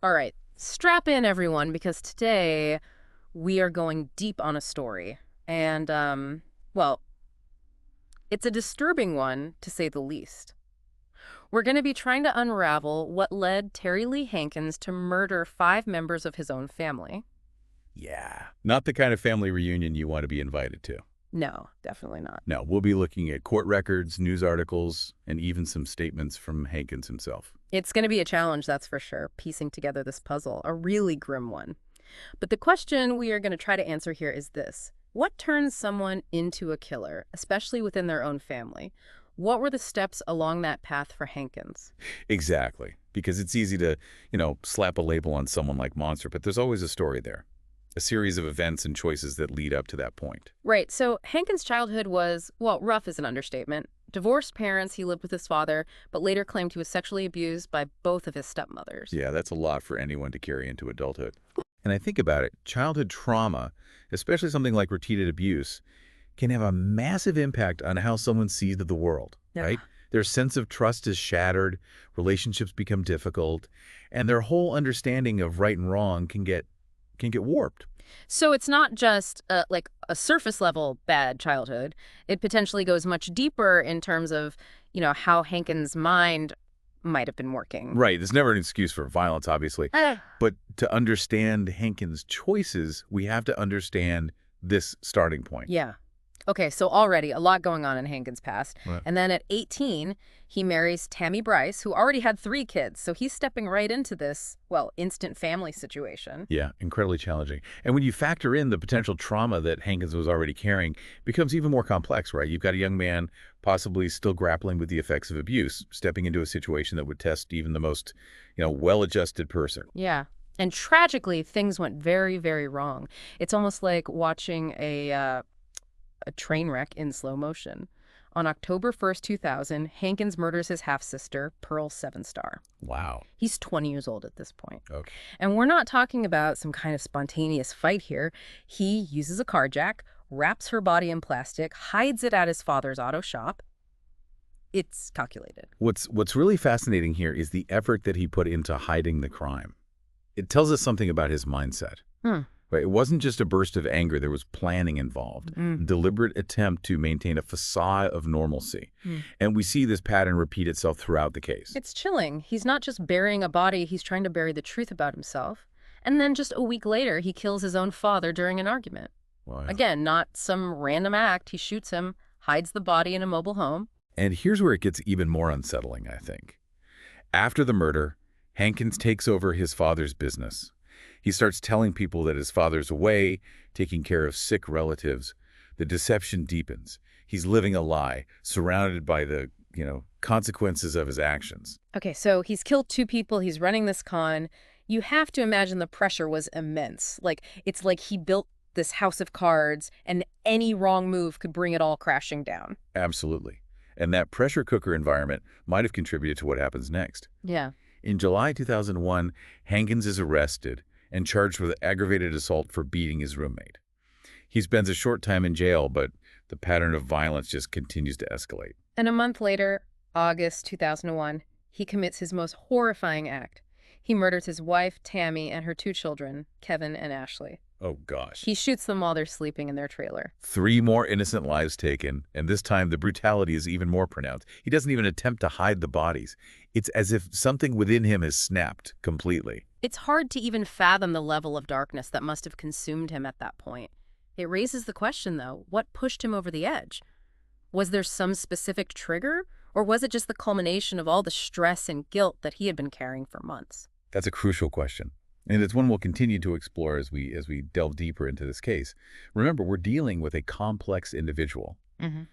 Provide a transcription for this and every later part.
All right, strap in, everyone, because today we are going deep on a story. And, well, it's a disturbing one, to say the least. We're going to be trying to unravel what led Terry Lee Hankins to murder 5 members of his own family. Yeah, not the kind of family reunion you want to be invited to. No, definitely not. No, we'll be looking at court records, news articles, and even some statements from Hankins himself. It's going to be a challenge, that's for sure, piecing together this puzzle, a really grim one. But the question we are going to try to answer here is this. What turns someone into a killer, especially within their own family? What were the steps along that path for Hankins? Exactly, because it's easy to, slap a label on someone like monster, but there's always a story there, a series of events and choices that lead up to that point. Right, so Hankins' childhood was, well, rough is an understatement. Divorced parents, he lived with his father, but later claimed he was sexually abused by both of his stepmothers. Yeah, that's a lot for anyone to carry into adulthood. And I think about it, childhood trauma, especially something like repeated abuse, can have a massive impact on how someone sees the world, Yeah. right? Their sense of trust is shattered, relationships become difficult, and their whole understanding of right and wrong can get warped. So it's not just like a surface level bad childhood. It potentially goes much deeper in terms of, how Hankins' mind might have been working. Right, there's never an excuse for violence, obviously. Ah. But to understand Hankins' choices, we have to understand this starting point. Yeah. Okay, so already a lot going on in Hankins' past. Right. And then at 18, he marries Tammy Bryce, who already had 3 kids. So he's stepping right into this, well, instant family situation. Yeah, incredibly challenging. And when you factor in the potential trauma that Hankins was already carrying, it becomes even more complex, right? You've got a young man possibly still grappling with the effects of abuse, stepping into a situation that would test even the most, well-adjusted person. Yeah. And tragically, things went very, very wrong. It's almost like watching a train wreck in slow motion. On October 1st, 2000, Hankins murders his half-sister, Pearl Sevenstar. Wow. He's 20 years old at this point. Okay. And we're not talking about some kind of spontaneous fight here. He uses a carjack, wraps her body in plastic, hides it at his father's auto shop. It's calculated. What's really fascinating here is the effort that he put into hiding the crime. It tells us something about his mindset. Hmm. Right? It wasn't just a burst of anger. There was planning involved, deliberate attempt to maintain a facade of normalcy. And we see this pattern repeat itself throughout the case. It's chilling. He's not just burying a body, he's trying to bury the truth about himself. And then just a week later, he kills his own father during an argument. Wow. Again, not some random act. He shoots him, hides the body in a mobile home. And here's where it gets even more unsettling, I think. After the murder, Hankins takes over his father's business. He starts telling people that his father's away, taking care of sick relatives. The deception deepens. He's living a lie, surrounded by the, consequences of his actions. Okay, so he's killed 2 people. He's running this con. You have to imagine the pressure was immense. It's like he built this house of cards, and any wrong move could bring it all crashing down. Absolutely. And that pressure cooker environment might have contributed to what happens next. Yeah. In July 2001, Hankins is arrested and charged with aggravated assault for beating his roommate. He spends a short time in jail, but the pattern of violence just continues to escalate. And a month later, August 2001, he commits his most horrifying act. He murders his wife, Tammy, and her 2 children, Kevin and Ashley. Oh, gosh. He shoots them while they're sleeping in their trailer. 3 more innocent lives taken, and this time the brutality is even more pronounced. He doesn't even attempt to hide the bodies. It's as if something within him has snapped completely. It's hard to even fathom the level of darkness that must have consumed him at that point. It raises the question, though, what pushed him over the edge? Was there some specific trigger, or was it just the culmination of all the stress and guilt that he had been carrying for months? That's a crucial question, and it's one we'll continue to explore as we delve deeper into this case. Remember, we're dealing with a complex individual,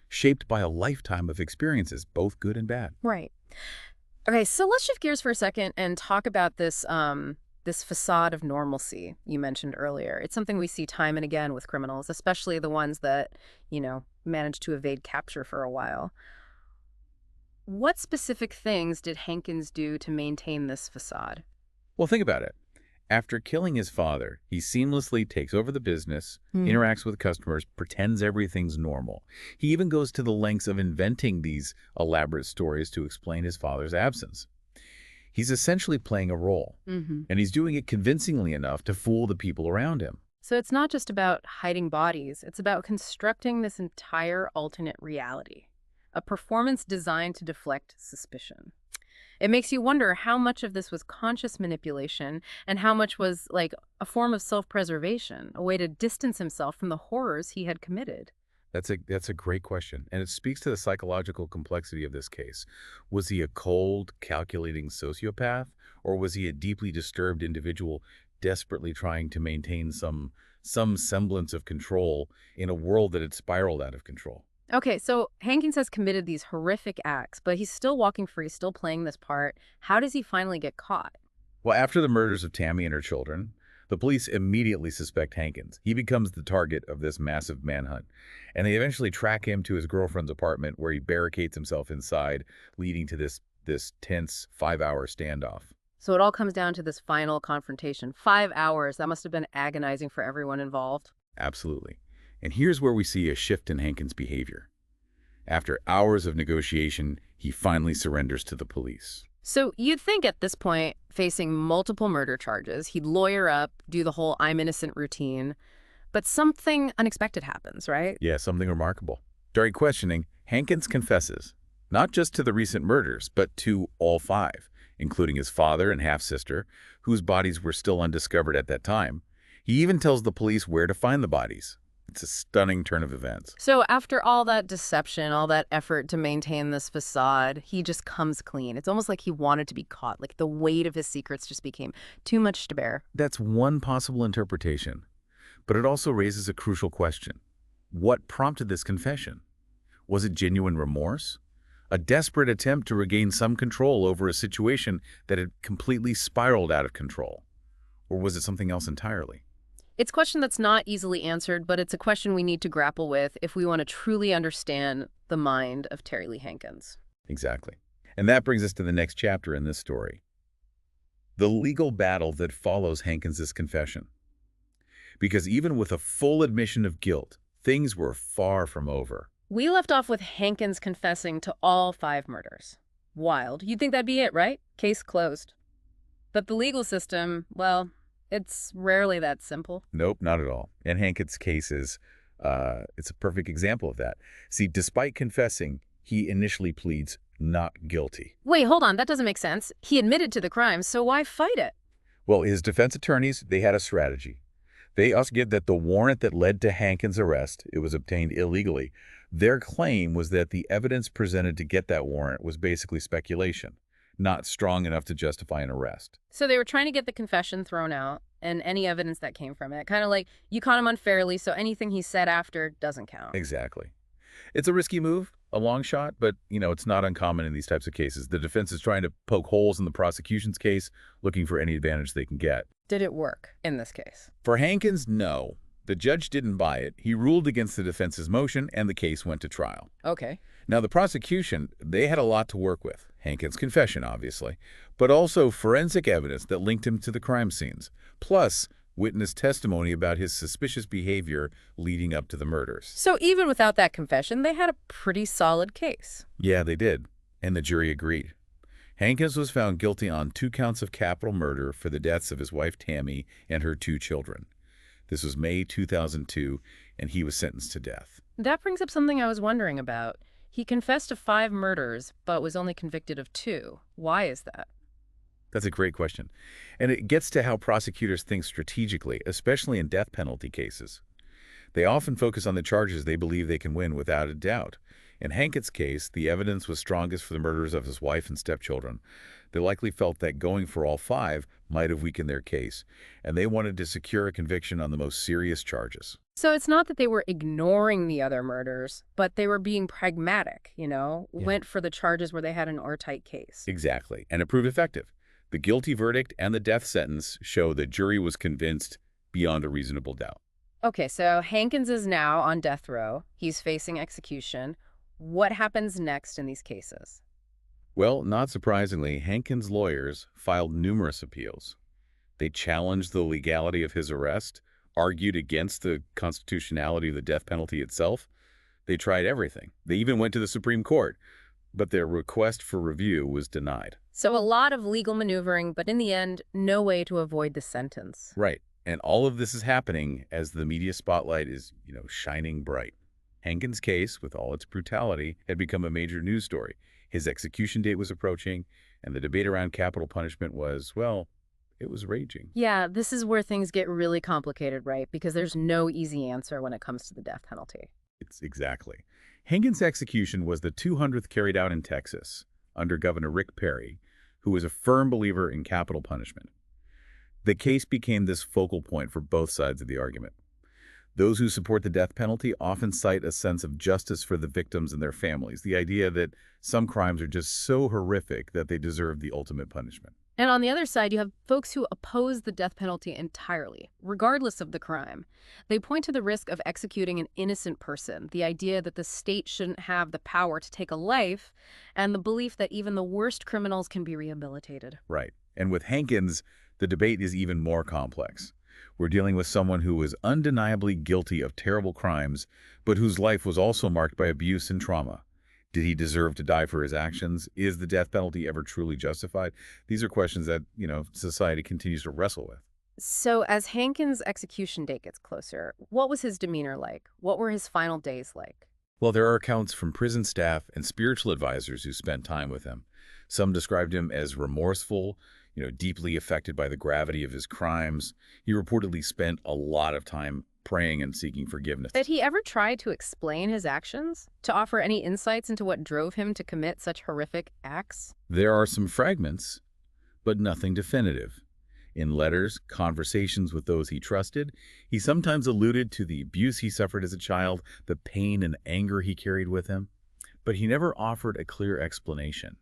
shaped by a lifetime of experiences, both good and bad. Right. Okay, so let's shift gears for a second and talk about this this facade of normalcy you mentioned earlier. It's something we see time and again with criminals, especially the ones that, manage to evade capture for a while. What specific things did Hankins do to maintain this facade? Well, think about it. After killing his father, he seamlessly takes over the business, interacts with customers, pretends everything's normal. He even goes to the lengths of inventing these elaborate stories to explain his father's absence. He's essentially playing a role, Hmm. and he's doing it convincingly enough to fool the people around him. So it's not just about hiding bodies, it's about constructing this entire alternate reality, a performance designed to deflect suspicion. It makes you wonder how much of this was conscious manipulation and how much was like a form of self-preservation, a way to distance himself from the horrors he had committed. That's a great question, and it speaks to the psychological complexity of this case. Was he a cold, calculating sociopath, or was he a deeply disturbed individual desperately trying to maintain some semblance of control in a world that had spiraled out of control? Okay, so Hankins has committed these horrific acts, but he's still walking free, still playing this part. How does he finally get caught? Well, after the murders of Tammy and her children, the police immediately suspect Hankins. He becomes the target of this massive manhunt, and they eventually track him to his girlfriend's apartment where he barricades himself inside, leading to this tense 5-hour standoff. So it all comes down to this final confrontation. 5 hours. That must have been agonizing for everyone involved. Absolutely. And here's where we see a shift in Hankins' behavior. After hours of negotiation, he finally surrenders to the police. So you'd think at this point, facing multiple murder charges, he'd lawyer up, do the whole I'm innocent routine. But something unexpected happens, right? Yeah, something remarkable. During questioning, Hankins confesses, not just to the recent murders, but to all 5, including his father and half-sister, whose bodies were still undiscovered at that time. He even tells the police where to find the bodies. It's a stunning turn of events. So after all that deception, all that effort to maintain this facade, he just comes clean. It's almost like he wanted to be caught. Like the weight of his secrets just became too much to bear. That's one possible interpretation, but it also raises a crucial question. What prompted this confession? Was it genuine remorse? A desperate attempt to regain some control over a situation that had completely spiraled out of control? Or was it something else entirely? It's a question that's not easily answered, but it's a question we need to grapple with if we want to truly understand the mind of Terry Lee Hankins. Exactly. And that brings us to the next chapter in this story. The legal battle that follows Hankins's confession. Because even with a full admission of guilt, things were far from over. We left off with Hankins confessing to all 5 murders. Wild. You'd think that'd be it, right? Case closed. But the legal system, well, it's rarely that simple. Nope, not at all. And Hankins's case it's a perfect example of that. See, despite confessing, he initially pleads not guilty. Wait, hold on. That doesn't make sense. He admitted to the crime, so why fight it? Well, his defense attorneys, they had a strategy. They argued that the warrant that led to Hankins' arrest, it was obtained illegally. Their claim was that the evidence presented to get that warrant was basically speculation, not strong enough to justify an arrest. So they were trying to get the confession thrown out and any evidence that came from it. Kind of like you caught him unfairly, so anything he said after doesn't count. Exactly. It's a risky move, a long shot, but, it's not uncommon in these types of cases. The defense is trying to poke holes in the prosecution's case, looking for any advantage they can get. Did it work in this case? For Hankins, no. The judge didn't buy it. He ruled against the defense's motion, and the case went to trial. Okay. Now, the prosecution, they had a lot to work with. Hankins' confession, obviously, but also forensic evidence that linked him to the crime scenes, plus witness testimony about his suspicious behavior leading up to the murders. So even without that confession, they had a pretty solid case. Yeah, they did, and the jury agreed. Hankins was found guilty on 2 counts of capital murder for the deaths of his wife Tammy and her 2 children. This was May 2002, and he was sentenced to death. That brings up something I was wondering about. He confessed to 5 murders, but was only convicted of 2. Why is that? That's a great question. And it gets to how prosecutors think strategically, especially in death penalty cases. They often focus on the charges they believe they can win without a doubt. In Hankins's case, the evidence was strongest for the murders of his wife and stepchildren. They likely felt that going for all 5 might have weakened their case, and they wanted to secure a conviction on the most serious charges. So it's not that they were ignoring the other murders, but they were being pragmatic, Yeah. went for the charges where they had an airtight case. Exactly, and it proved effective. The guilty verdict and the death sentence show the jury was convinced beyond a reasonable doubt. Okay, so Hankins is now on death row. He's facing execution. What happens next in these cases? Well, not surprisingly, Hankins' lawyers filed numerous appeals. They challenged the legality of his arrest, argued against the constitutionality of the death penalty itself. They tried everything. They even went to the Supreme Court, but their request for review was denied. So a lot of legal maneuvering, but in the end, no way to avoid the sentence. Right. And all of this is happening as the media spotlight is, shining bright. Hankins' case, with all its brutality, had become a major news story. His execution date was approaching, and the debate around capital punishment was, well, it was raging. Yeah, this is where things get really complicated, right? Because there's no easy answer when it comes to the death penalty. It's exactly. Hankins' execution was the 200th carried out in Texas under Governor Rick Perry, who was a firm believer in capital punishment. The case became this focal point for both sides of the argument. Those who support the death penalty often cite a sense of justice for the victims and their families, the idea that some crimes are just so horrific that they deserve the ultimate punishment. And on the other side, you have folks who oppose the death penalty entirely, regardless of the crime. They point to the risk of executing an innocent person, the idea that the state shouldn't have the power to take a life, and the belief that even the worst criminals can be rehabilitated. Right. And with Hankins, the debate is even more complex. We're dealing with someone who was undeniably guilty of terrible crimes, but whose life was also marked by abuse and trauma. Did he deserve to die for his actions? Is the death penalty ever truly justified? These are questions that, society continues to wrestle with. So as Hankins' execution date gets closer, what was his demeanor like? What were his final days like? Well, there are accounts from prison staff and spiritual advisors who spent time with him. Some described him as remorseful, deeply affected by the gravity of his crimes. He reportedly spent a lot of time praying and seeking forgiveness. Did he ever try to explain his actions? To offer any insights into what drove him to commit such horrific acts? There are some fragments, but nothing definitive. In letters, conversations with those he trusted, he sometimes alluded to the abuse he suffered as a child, the pain and anger he carried with him. But he never offered a clear explanation,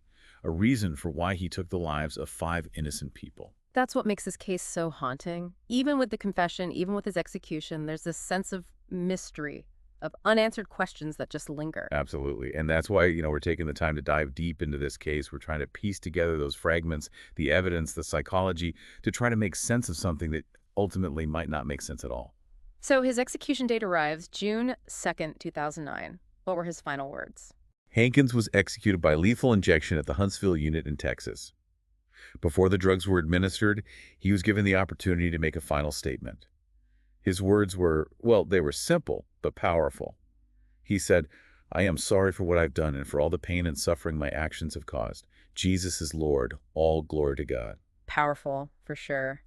a reason for why he took the lives of 5 innocent people. That's what makes this case so haunting. Even with the confession, even with his execution, there's this sense of mystery, of unanswered questions that just linger. Absolutely. And that's why, we're taking the time to dive deep into this case. We're trying to piece together those fragments, the evidence, the psychology, to try to make sense of something that ultimately might not make sense at all. So his execution date arrives June 2nd, 2009. What were his final words? Hankins was executed by lethal injection at the Huntsville unit in Texas. Before the drugs were administered, he was given the opportunity to make a final statement. His words were, well, they were simple, but powerful. He said, "I am sorry for what I've done and for all the pain and suffering my actions have caused. Jesus is Lord. All glory to God." Powerful, for sure.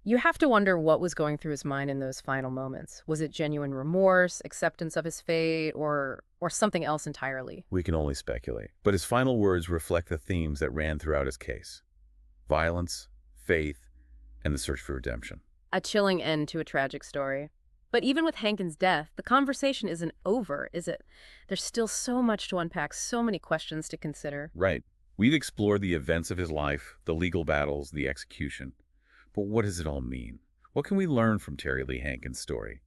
You have to wonder what was going through his mind in those final moments. Was it genuine remorse, acceptance of his fate, or something else entirely? We can only speculate. But his final words reflect the themes that ran throughout his case: violence, faith, and the search for redemption. A chilling end to a tragic story. But even with Hankins' death, the conversation isn't over, is it? There's still so much to unpack, so many questions to consider. Right. We've explored the events of his life, the legal battles, the execution. But what does it all mean? What can we learn from Terry Lee Hankins' story?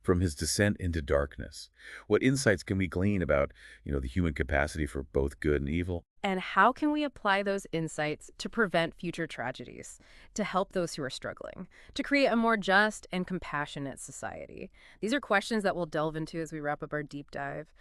From his descent into darkness? What insights can we glean about, the human capacity for both good and evil? And how can we apply those insights to prevent future tragedies, to help those who are struggling, to create a more just and compassionate society? These are questions that we'll delve into as we wrap up our deep dive.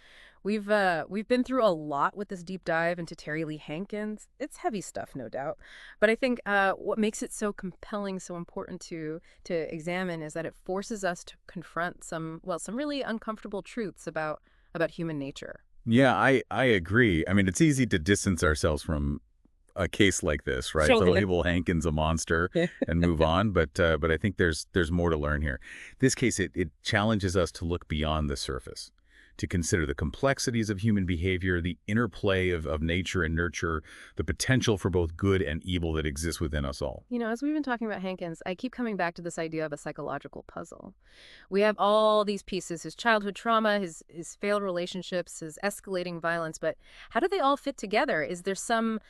We've been through a lot with this deep dive into Terry Lee Hankins. It's heavy stuff, no doubt. But I think what makes it so compelling, so important to examine is that it forces us to confront some really uncomfortable truths about human nature. Yeah, I agree. I mean, it's easy to distance ourselves from a case like this, right? So Totally. label Hankins a monster and move on. But I think there's more to learn here. This case, it challenges us to look beyond the surface, to consider the complexities of human behavior, the interplay of nature and nurture, the potential for both good and evil that exists within us all. As we've been talking about Hankins, I keep coming back to this idea of a psychological puzzle. We have all these pieces, his childhood trauma, his failed relationships, his escalating violence, but how do they all fit together? Is there some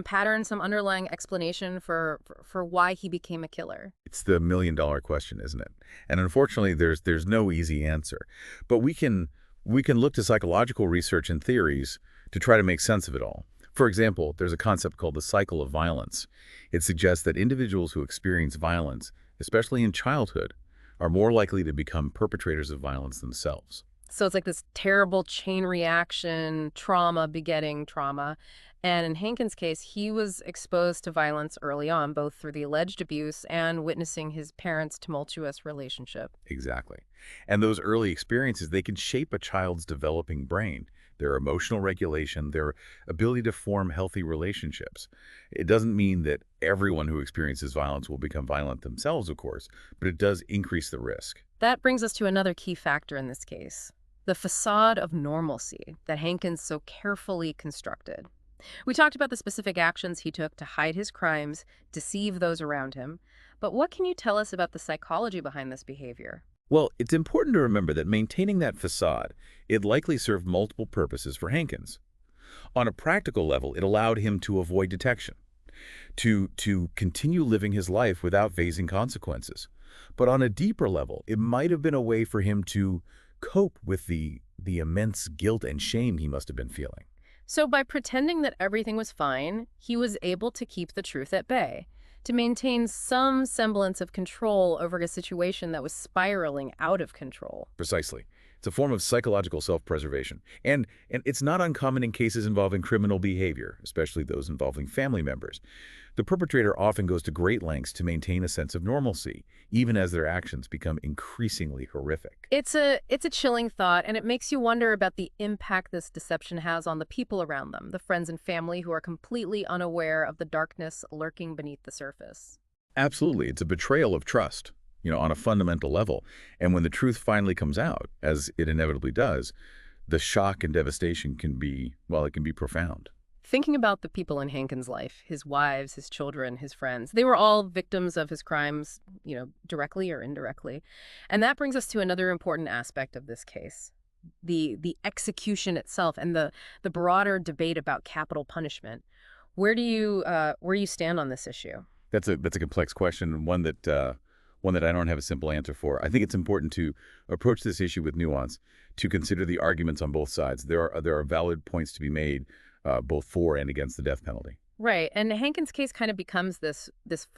pattern, some underlying explanation for why he became a killer? It's the million-dollar question, isn't it? And unfortunately, there's no easy answer. But we can look to psychological research and theories to try to make sense of it all. For example, there's a concept called the cycle of violence. It suggests that individuals who experience violence, especially in childhood, are more likely to become perpetrators of violence themselves. So it's like this terrible chain reaction, trauma begetting trauma. And in Hankins' case, he was exposed to violence early on, both through the alleged abuse and witnessing his parents' tumultuous relationship. Exactly. And those early experiences, they can shape a child's developing brain, their emotional regulation, their ability to form healthy relationships. It doesn't mean that everyone who experiences violence will become violent themselves, of course, but it does increase the risk. That brings us to another key factor in this case, the facade of normalcy that Hankins so carefully constructed. We talked about the specific actions he took to hide his crimes, deceive those around him, but what can you tell us about the psychology behind this behavior? Well, it's important to remember that maintaining that facade, it likely served multiple purposes for Hankins. On a practical level, it allowed him to avoid detection, to continue living his life without facing consequences. But on a deeper level, it might have been a way for him to cope with the immense guilt and shame he must have been feeling. So, by pretending that everything was fine, he was able to keep the truth at bay, to maintain some semblance of control over a situation that was spiraling out of control. Precisely. It's a form of psychological self-preservation. And it's not uncommon in cases involving criminal behavior, especially those involving family members. The perpetrator often goes to great lengths to maintain a sense of normalcy, even as their actions become increasingly horrific. It's a chilling thought, and it makes you wonder about the impact this deception has on the people around them, the friends and family who are completely unaware of the darkness lurking beneath the surface. Absolutely. It's a betrayal of trust, on a fundamental level. And when the truth finally comes out, as it inevitably does, the shock and devastation can be, well, it can be profound. Thinking about the people in Hankins' life, his wives, his children, his friends, they were all victims of his crimes, directly or indirectly. And that brings us to another important aspect of this case, the execution itself and the broader debate about capital punishment. Where do you stand on this issue? That's a complex question, and one that I don't have a simple answer for. I think it's important to approach this issue with nuance, to consider the arguments on both sides. There are valid points to be made, both for and against the death penalty. Right. And Hankins' case kind of becomes this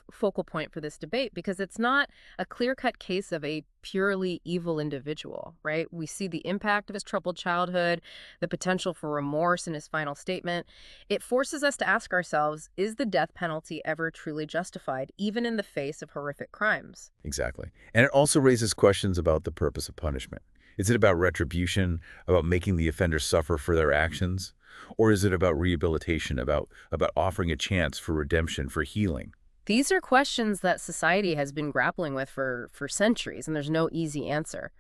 focal point for this debate because it's not a clear-cut case of a purely evil individual, right? We see the impact of his troubled childhood, the potential for remorse in his final statement. It forces us to ask ourselves, is the death penalty ever truly justified, even in the face of horrific crimes? Exactly. And it also raises questions about the purpose of punishment. Is it about retribution, about making the offender suffer for their actions? Or is it about rehabilitation, about offering a chance for redemption, for healing? These are questions that society has been grappling with for centuries, and there's no easy answer.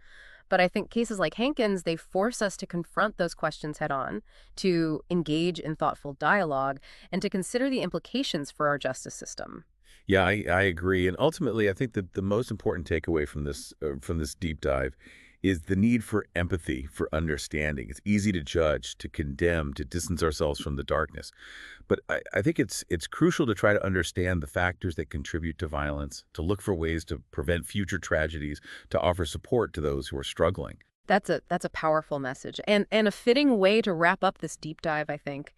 But I think cases like Hankins, they force us to confront those questions head on, to engage in thoughtful dialogue, and to consider the implications for our justice system. Yeah, I agree. And ultimately, I think that the most important takeaway from this deep dive is the need for empathy, for understanding. It's easy to judge, to condemn, to distance ourselves from the darkness. But I think it's crucial to try to understand the factors that contribute to violence, to look for ways to prevent future tragedies, to offer support to those who are struggling. That's a powerful message and a fitting way to wrap up this deep dive, I think.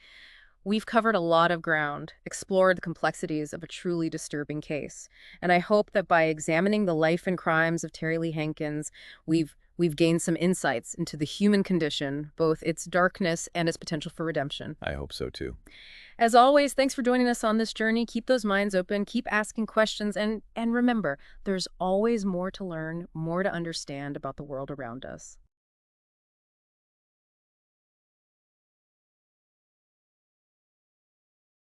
We've covered a lot of ground, explored the complexities of a truly disturbing case, and I hope that by examining the life and crimes of Terry Lee Hankins, we've gained some insights into the human condition, both its darkness and its potential for redemption. I hope so too. As always, thanks for joining us on this journey. Keep those minds open, keep asking questions, and remember, there's always more to learn, more to understand about the world around us.